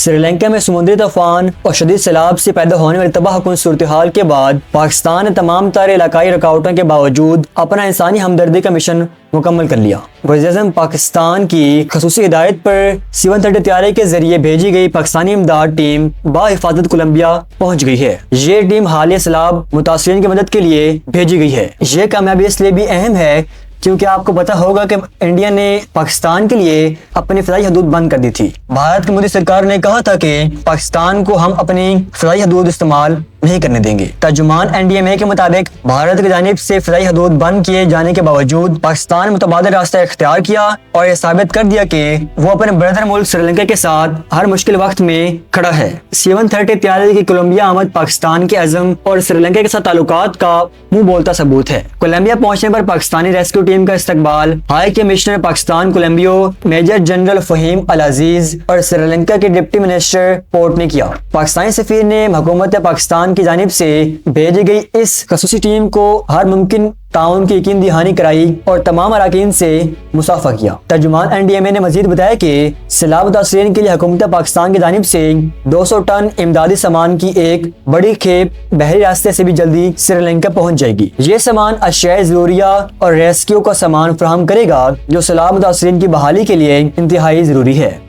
श्रीलंका में समुद्री तूफान और शदीद सैलाब से पैदा होने वाली तबाहकुन सूरत हाल के बाद पाकिस्तान ने तमाम तारे इलाकाई रुकावटों के बावजूद अपना इंसानी हमदर्दी का मिशन मुकम्मल कर लिया। वज़ीर-ए-आज़म पाकिस्तान की खसूसी हिदायत पर C-130 तैयारी के जरिए भेजी गई पाकिस्तानी इमदाद टीम बाहिफाजत कोलंबिया पहुंच गई है। ये टीम हालिया सैलाब मुतासिरीन की मदद के लिए भेजी गई है। ये कामयाबी इसलिए भी अहम है क्योंकि आपको पता होगा कि इंडिया ने पाकिस्तान के लिए अपनी फ़िज़ाई हदूद बंद कर दी थी। भारत की मोदी सरकार ने कहा था कि पाकिस्तान को हम अपनी फ़िज़ाई हदूद इस्तेमाल नहीं करने देंगे। तर्जुमान NDMA के मुताबिक भारत की जानिब से फ़िज़ाई हदूद बंद किए जाने के बावजूद पाकिस्तान ने मुतबादिल रास्ता इख्तियार किया और यह साबित कर दिया कि वो अपने ब्रदर मुल्क श्रीलंका के साथ हर मुश्किल वक्त में खड़ा है। C-130 तैयारी की कोलंबिया आमद पाकिस्तान के अज़म और श्रीलंका के साथ ताल्लुकात का मुंह बोलता सबूत है। कोलंबिया पहुंचने पर पाकिस्तानी रेस्क्यू टीम का इस्तकबाल high commissioner Pakistan Colombo major general Faheem Al Aziz और श्रीलंका के डिप्टी मिनिस्टर पोर्ट ने किया। पाकिस्तानी सफीर ने हुकूमत पाकिस्तान की जानिब से भेजी गई इस खसूसी टीम को हर मुमकिन ताउन की यकीन दहानी कराई और तमाम अराकीन से मुसाफा किया। तर्जुमान NDMA ने मजीद बताया कि सैलाब मुतासिरीन के लिए हुकूमत पाकिस्तान की जानिब से 200 टन इमदादी सामान की एक बड़ी खेप बहरी रास्ते से भी जल्दी श्रीलंका पहुंच जाएगी। ये सामान अशियाए ज़रूरिया और रेस्क्यू का सामान फराहम करेगा जो सैलाब मुतासिरीन की बहाली के लिए इंतहाई जरूरी है।